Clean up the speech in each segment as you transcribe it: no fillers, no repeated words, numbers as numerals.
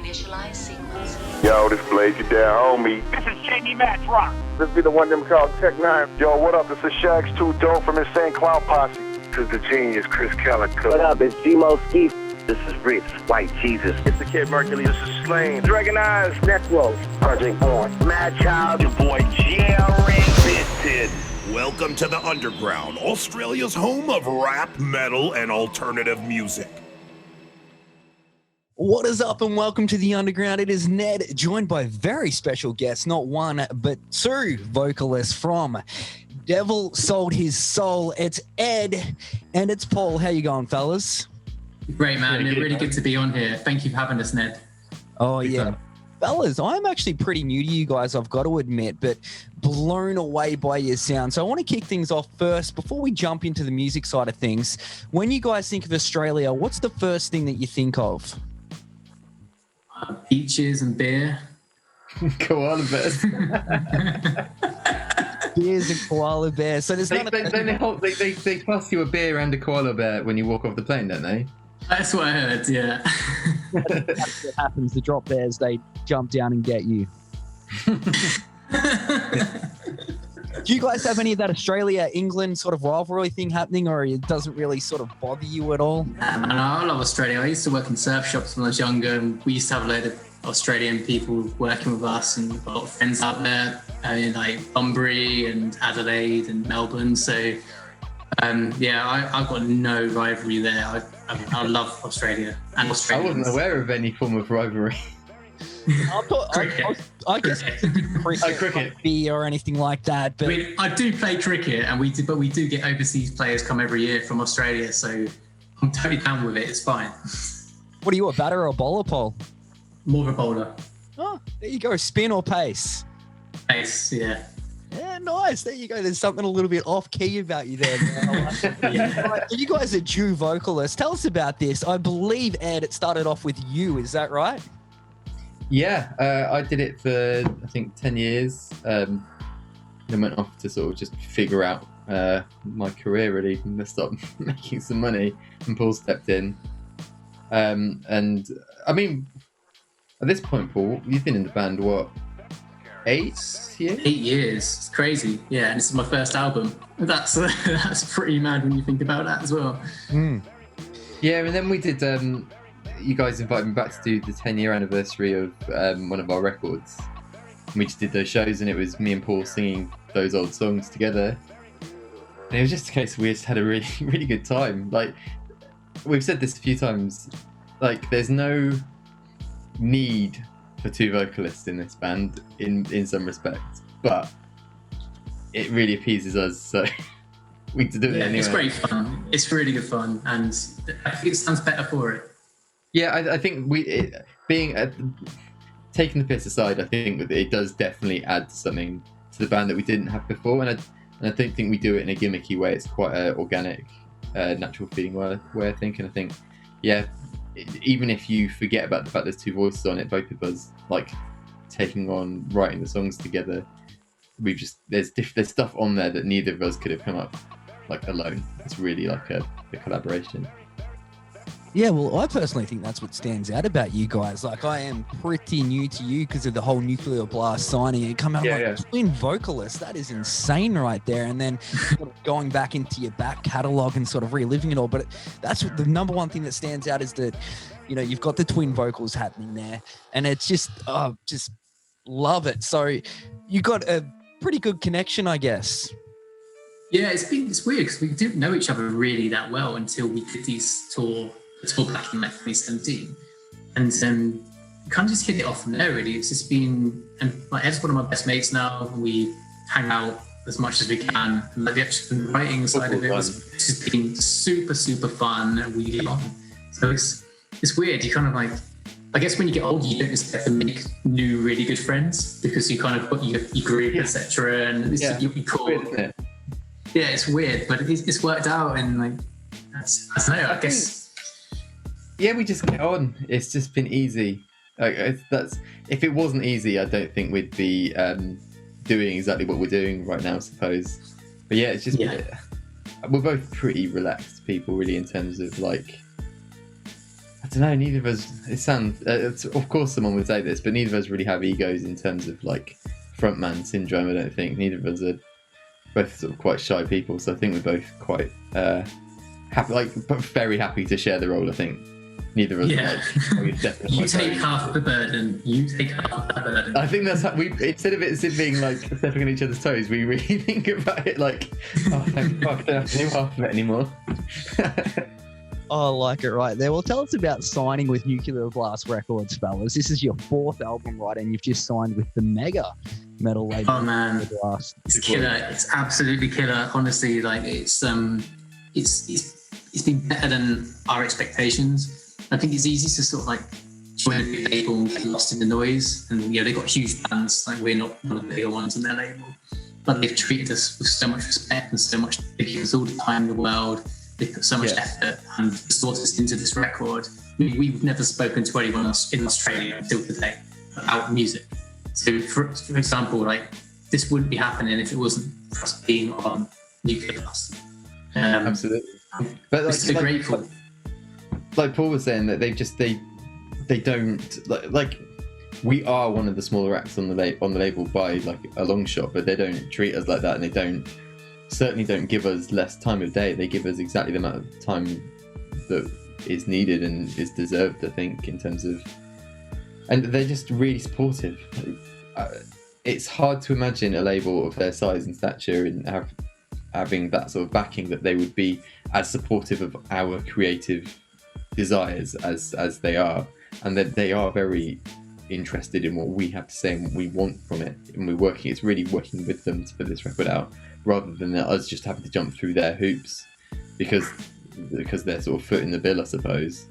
Initialize sequence. Yo, this Blaze, you down, homie. This is Jamie Match Rock. This be the one them called Tech 9. Yo, what up? This is Shags 2 Dope from Insane Clown Posse. This is the genius, Chris Calico. What up? It's G-Mo Ski. This is Ritz, White Jesus. It's the Kid Mercury. This is Slain. Dragon Eyes, Necro, Project Born, Mad Child, Your boy Jerry. Vinted. Welcome to the Underground, Australia's home of rap, metal, and alternative music. What is up and welcome to the Underground. It is Ned, joined by very special guests, not one, but two vocalists from Devil Sold His Soul. It's Ed and it's Paul. How you going, fellas? Great, man. Really good to be on here. Thank you for having us, Ned. Oh, yeah. Fellas, I'm actually pretty new to you guys, I've got to admit, but blown away by your sound. So I want to kick things off first, before we jump into the music side of things. When you guys think of Australia, what's the first thing that you think of? Beaches and beer. Koala bears. Beers and koala bears. So there's they pass you a beer and a koala bear when you walk off the plane, don't they? That's what I heard, yeah. That's what happens. The drop bears, they jump down and get you. Do you guys have any of that Australia-England sort of rivalry thing happening, or it doesn't really sort of bother you at all? Man, I love Australia. I used to work in surf shops when I was younger, and we used to have a load of Australian people working with us, and a lot of friends out there, like Bunbury and Adelaide and Melbourne. So, I've got no rivalry there. I love Australia and Australians. I wasn't aware of any form of rivalry. I guess cricket, rugby or anything like that. But I do play cricket, and we do get overseas players come every year from Australia, so I'm totally down with it. It's fine. What are you, a batter or a bowler, Paul? More of a bowler. Oh, there you go. Spin or pace? Pace, yeah. Yeah, nice. There you go. There's something a little bit off key about you there. Yeah. Right, you guys are Jew vocalists. Tell us about this. I believe, Ed, it started off with you. Is that right? Yeah, I did it for, I think, 10 years. Then went off to sort of just figure out my career, really, and start making some money. And Paul stepped in. And, I mean, at this point, Paul, you've been in the band, what, 8 years? 8 years. It's crazy. Yeah, and this is my first album. That's pretty mad when you think about that as well. Mm. Yeah, and then we did... you guys invited me back to do the 10-year anniversary of one of our records. And we just did those shows, and it was me and Paul singing those old songs together. And it was just a case of we just had a really, really good time. Like, we've said this a few times, like, there's no need for two vocalists in this band in some respects, but it really appeases us, so we do it anyway. It's great fun. It's really good fun, and I think it sounds better for it. Yeah, I think taking the piss aside, I think it does definitely add something to the band that we didn't have before, and I don't think we do it in a gimmicky way. It's quite an organic, natural feeling way of thinking. I think, yeah, even if you forget about the fact there's two voices on it, both of us like taking on writing the songs together. There's stuff on there that neither of us could have come up like alone. It's really like a collaboration. Yeah, well, I personally think that's what stands out about you guys. Like, I am pretty new to you because of the whole Nuclear Blast signing. You come out twin vocalists. That is insane right there. And then sort of going back into your back catalogue and sort of reliving it all. But that's what the number one thing that stands out is that, you know, you've got the twin vocals happening there. And it's just love it. So you got a pretty good connection, I guess. Yeah, it's weird because we didn't know each other really that well until we did these tour back in like 2017, and kind of just hit it off from there. Really, it's just been, and like Ed's one of my best mates now. We hang out as much as we can, and like the actual writing side of it was just been super fun, and we get on. So it's weird. You kind of like, I guess when you get older, you don't expect to make new really good friends because you kind of got your group, etc. And it's you cool. Weird, yeah, it's weird, but it's worked out, and like I don't know. I guess. Yeah, we just get on. It's just been easy. If it wasn't easy, I don't think we'd be doing exactly what we're doing right now, I suppose. But yeah, it's just we're both pretty relaxed people, really, in terms of like I don't know. Neither of us. It sounds. Of course, someone would say this, but neither of us really have egos in terms of like frontman syndrome. I don't think neither of us are both sort of quite shy people. So I think we're both quite happy, like very happy to share the role. I think neither of us. Yeah. Are like, oh, you're definitely You my take friend. half of the burden. You take half of the burden. I think that's how we. Instead of it being like stepping on each other's toes, we really think about it like, oh, thank fuck, I don't have to do half of it anymore. Oh, I like it right there. Well, tell us about signing with Nuclear Blast Records, fellas. This is your 4th album, right? And you've just signed with the mega metal label. Oh man, Nuclear Blast. it's killer. It's absolutely killer. Honestly, like it's been better than our expectations. I think it's easy to sort of like join a big label and get lost in the noise. And you know, they've got huge bands. Like we're not one of the bigger ones on their label, but they've treated us with so much respect and so much. They give us all the time in the world. They put so much effort and brought us into this record. We've never spoken to anyone else in Australia until today about music. So, for example, like this wouldn't be happening if it wasn't for us being on Nuclear Blast. Absolutely. But We're so grateful. Like Paul was saying, that they don't like we are one of the smaller acts on the label by like a long shot, but they don't treat us like that, and they certainly don't give us less time of day. They give us exactly the amount of time that is needed and is deserved, I think, in terms of, and they're just really supportive. It's hard to imagine a label of their size and stature and having that sort of backing, that they would be as supportive of our creative desires as they are, and that they are very interested in what we have to say and what we want from it, and it's really working with them to put this record out, rather than us just having to jump through their hoops because they're sort of footing the bill, I suppose.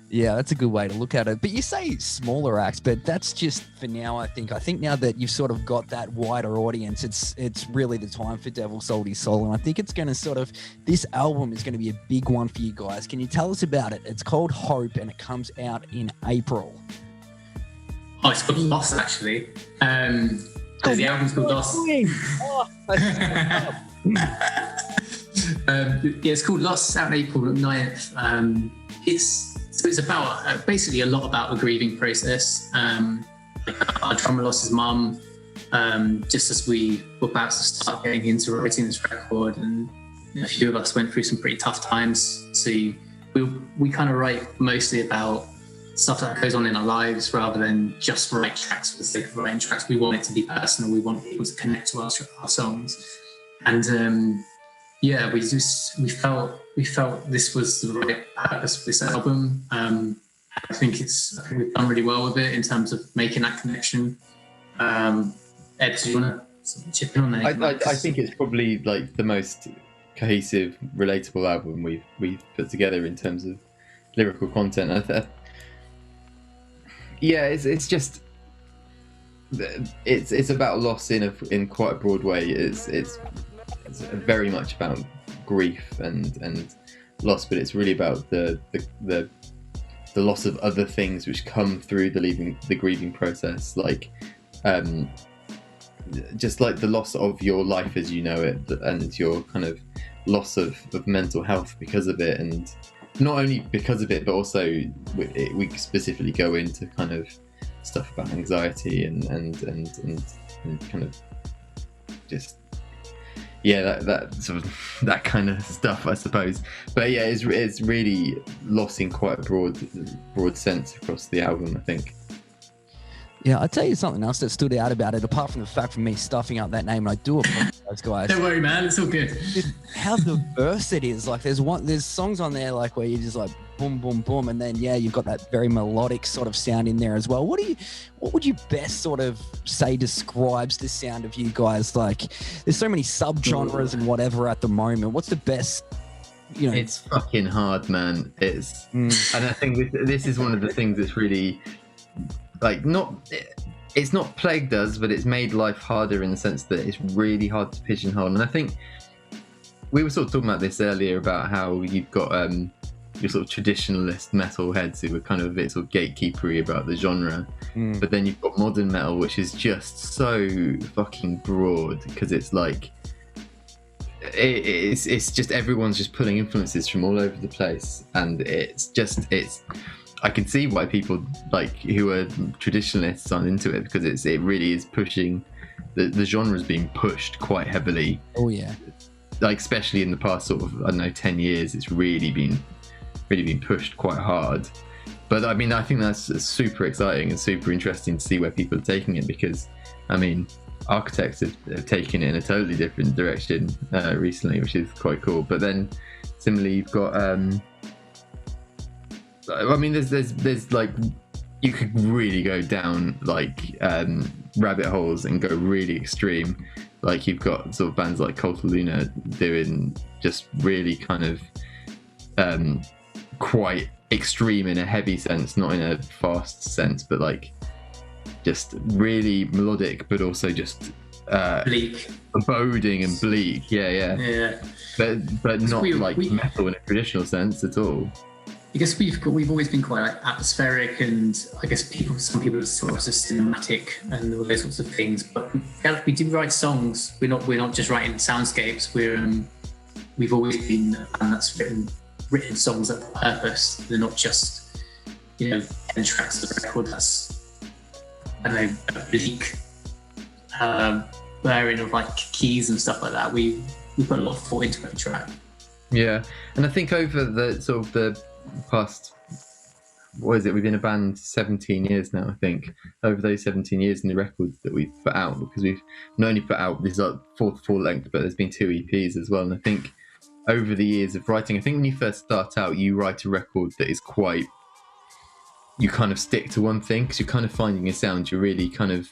Yeah, that's a good way to look at it. But you say smaller acts, but that's just for now, I think. I think now that you've sort of got that wider audience, it's really the time for Devil Sold His Soul. And I think it's going to this album is going to be a big one for you guys. Can you tell us about it? It's called Hope, and it comes out in April. Oh, it's called Lost, actually. Because the album's called Lost. It's called Lost. It's out in April 9th. It's about basically a lot about the grieving process. Our drummer lost his mum just as we were about to start getting into writing this record, and a few of us went through some pretty tough times. So we kind of write mostly about stuff that goes on in our lives rather than just write tracks for the sake of writing tracks. We want it to be personal. We want people to connect to our songs, and we felt this was the right purpose for this album. I think we've done really well with it in terms of making that connection. Ed, do you want to chip in on that? I think it's probably like the most cohesive, relatable album we've put together in terms of lyrical content. It's just it's about loss in quite a broad way. It's very much about grief and loss, but it's really about the loss of other things which come through the grieving process, like just like the loss of your life as you know it, and your kind of loss of mental health because of it, and not only because of it, but also we specifically go into kind of stuff about anxiety and kind of just that sort of that kind of stuff, I suppose. But yeah, it's really lost in quite a broad sense across the album, I think. Yeah, I'll tell you something else that stood out about it, apart from the fact from me stuffing up that name, and I do apologize, guys. Don't worry, man, it's all good. How diverse it is. Like, there's songs on there like where you just like boom, boom, boom, and then you've got that very melodic sort of sound in there as well. What would you best sort of say describes the sound of you guys? Like, there's so many subgenres and whatever at the moment. What's the best? It's fucking hard, man. And I think this is one of the things that's really it's not plagued us, but it's made life harder in the sense that it's really hard to pigeonhole. And I think we were sort of talking about this earlier about how you've got your sort of traditionalist metal heads who were kind of a bit sort of gatekeepery about the genre, but then you've got modern metal, which is just so fucking broad, because it's like it's just everyone's just pulling influences from all over the place, and it's I can see why people like who are traditionalists aren't into it, because it really is pushing the genre's being pushed quite heavily. Oh yeah, like especially in the past sort of, I don't know, 10 years, it's really been pushed quite hard. But I mean, I think that's super exciting and super interesting to see where people are taking it, because I mean, Architects have taken it in a totally different direction recently, which is quite cool. But then similarly, you've got I mean, there's like, you could really go down like rabbit holes and go really extreme. Like you've got sort of bands like Cult of Luna doing just really kind of quite extreme in a heavy sense, not in a fast sense, but like just really melodic, but also just bleak, boding and bleak. Yeah. But not like metal in a traditional sense at all. I guess we've always been quite like atmospheric, and I guess some people sort of cinematic and all those sorts of things. But we do write songs. We're not just writing soundscapes. We've always been a band that's written songs that have purpose. They're not just 10 tracks of a record that's, I don't know, a bleak blaring of like keys and stuff like that. We put a lot of thought into every track. Yeah, and I think over the sort of the past, what is it? We've been a band 17 years now. I think over those 17 years and the records that we've put out, because we've not only put out this like fourth full length, but there's been 2 EPs as well. And I think over the years of writing, I think when you first start out, you write a record that is quite, you kind of stick to one thing because you're kind of finding a sound. You're really kind of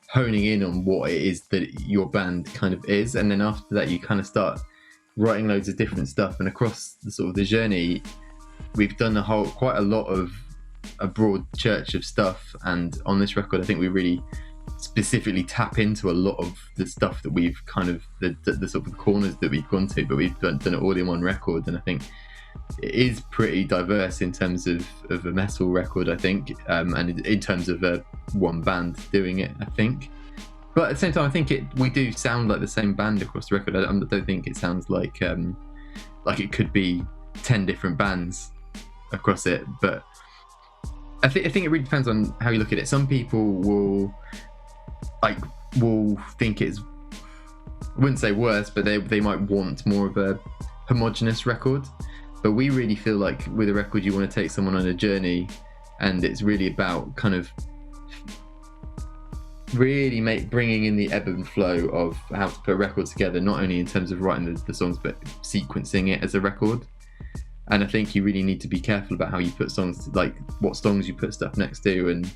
honing in on what it is that your band kind of is, and then after that, you kind of start writing loads of different stuff. And across the sort of the journey, we've done quite a lot of a broad church of stuff. And on this record, I think we really specifically tap into a lot of the stuff that we've kind of the sort of corners that we've gone to, but we've done it all in one record. And I think it is pretty diverse in terms of a metal record, I think, and in terms of one band doing it, I think. But at the same time, I think we do sound like the same band across the record. I don't think it sounds like it could be 10 different bands across it. But I think it really depends on how you look at it. Some people will think it's, I wouldn't say worse, but they might want more of a homogenous record. But we really feel like with a record, you want to take someone on a journey, and it's really about kind of really bringing in the ebb and flow of how to put a record together, not only in terms of writing the songs, but sequencing it as a record. And I think you really need to be careful about how you put songs, like what songs you put stuff next to. And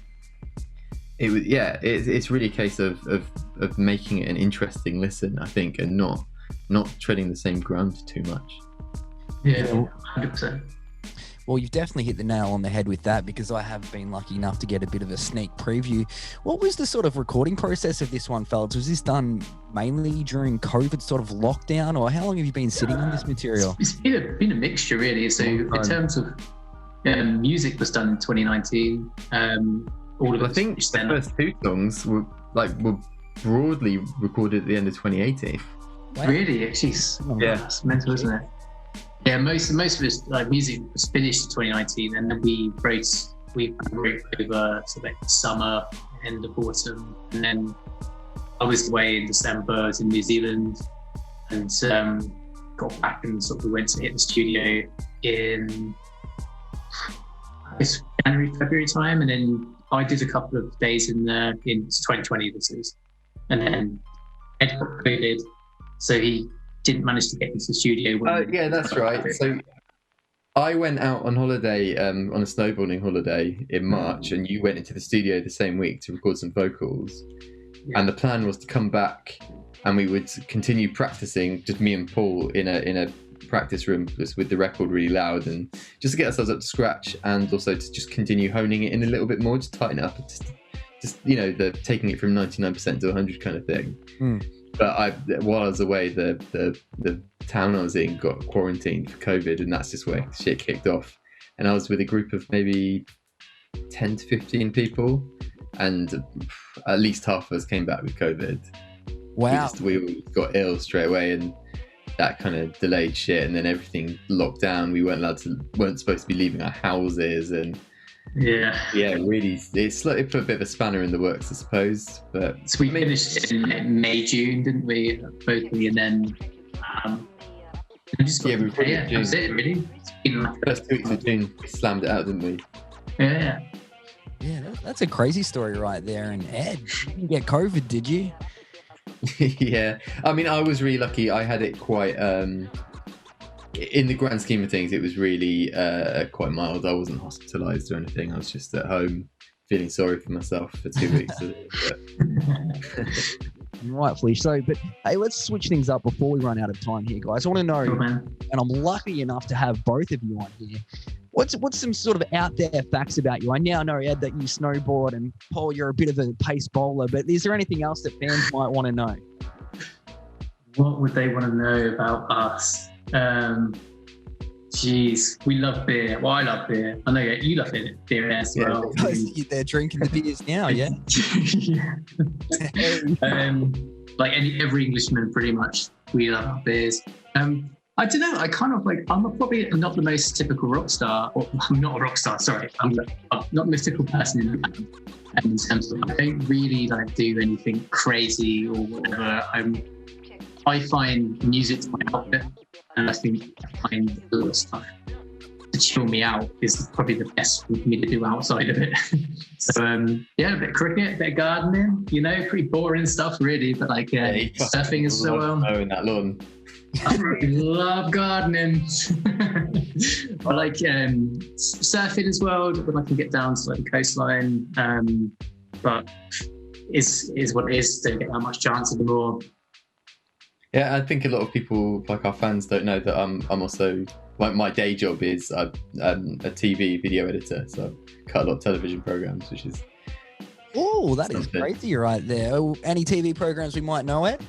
it's really a case of making it an interesting listen, I think, and not treading the same ground too much. Yeah, 100%. Well, you've definitely hit the nail on the head with that, because I have been lucky enough to get a bit of a sneak preview. What was the sort of recording process of this one, fellas? Was this done mainly during COVID sort of lockdown, or how long have you been sitting on this material? It's been a mixture, really. So in terms of music was done in 2019. I think the first 2 songs were broadly recorded at the end of 2018. Wow. Really? Jeez. Yeah. That's mental, isn't it? Yeah, most of his music was finished in 2019, and then we wrote over sort of like summer, end of autumn, and then I was away in December in New Zealand, and got back and sort of went to hit the studio in January, February time, and then I did a couple of days in 2020. This is, and then Ed got COVID, so he didn't manage to get into the studio. Yeah, that's right. So I went out on holiday, on a snowboarding holiday in March, and you went into the studio the same week to record some vocals. Yeah. And the plan was to come back and we would continue practicing, just me and Paul in a practice room, just with the record really loud, and just to get ourselves up to scratch, and also to just continue honing it in a little bit more, just tighten it up, just the taking it from 99% to 100 kind of thing. But while I was away, the town I was in got quarantined for COVID, and that's just where shit kicked off. And I was with a group of maybe 10 to 15 people, and at least half of us came back with COVID. Wow. We all got ill straight away, and that kind of delayed shit, and then everything locked down. We weren't supposed to be leaving our houses, and really, it put a bit of a spanner in the works, I suppose. But so we finished in May, June, didn't we? Vocally, and then we just got that's it, really. It's been like first 2 weeks of June, slammed it out, didn't we? Yeah. Yeah, that's a crazy story right there. And Ed, you didn't get COVID, did you? Yeah, I mean, I was really lucky. I had it quite. In the grand scheme of things, it was really quite mild. I wasn't hospitalised or anything. I was just at home feeling sorry for myself for 2 weeks. Rightfully so. But hey, let's switch things up before we run out of time here, guys. I want to know, and I'm lucky enough to have both of you on here. What's some sort of out there facts about you? I now know, Ed, that you snowboard, and Paul, you're a bit of a pace bowler, but is there anything else that fans might want to know? What would they want to know about us? We love beer. Well, I love beer. I know you love beer as well. They're drinking the beers now, yeah? Like every Englishman, pretty much, we love our beers. I don't know. I kind of I'm probably not the most typical rock star. Or I'm not a rock star. Sorry, I'm not the most typical person in the band. And in terms of, I don't really do anything crazy or whatever. I find music's my outlet, and I think I find a lot of stuff to chill me out is probably the best for me to do outside of it. So a bit of cricket, a bit of gardening, pretty boring stuff really, but surfing as well. In that lawn. I really love gardening. I like surfing as well when I can get down to the coastline. But is what it is. Don't get that much chance anymore. Yeah, I think a lot of people, like our fans, don't know that I'm also, my day job is I'm a TV video editor, so I cut a lot of television programs, which is... Oh, that is crazy right there. Any TV programs we might know, Ed?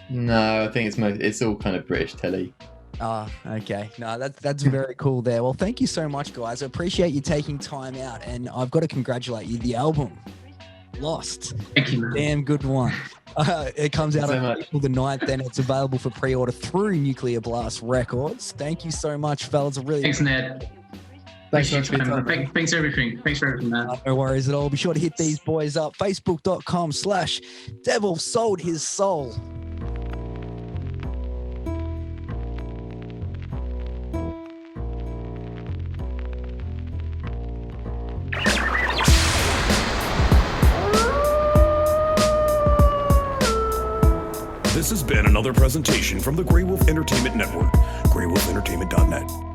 No, I think it's all kind of British telly. Ah, okay. No, that's very cool there. Well, thank you so much, guys. I appreciate you taking time out, and I've got to congratulate you. The album, Lost. Thank you, man. Damn good one. It comes out on April the 9th, and it's available for pre-order through Nuclear Blast Records. Thank you so much, fellas. Thanks, Ned. Thanks so much for your time. Thanks for everything. Thanks for everything, man. No worries at all. Be sure to hit these boys up. Facebook.com/Devil Sold His Soul. This has been another presentation from the Grey Wolf Entertainment Network, greywolfentertainment.net.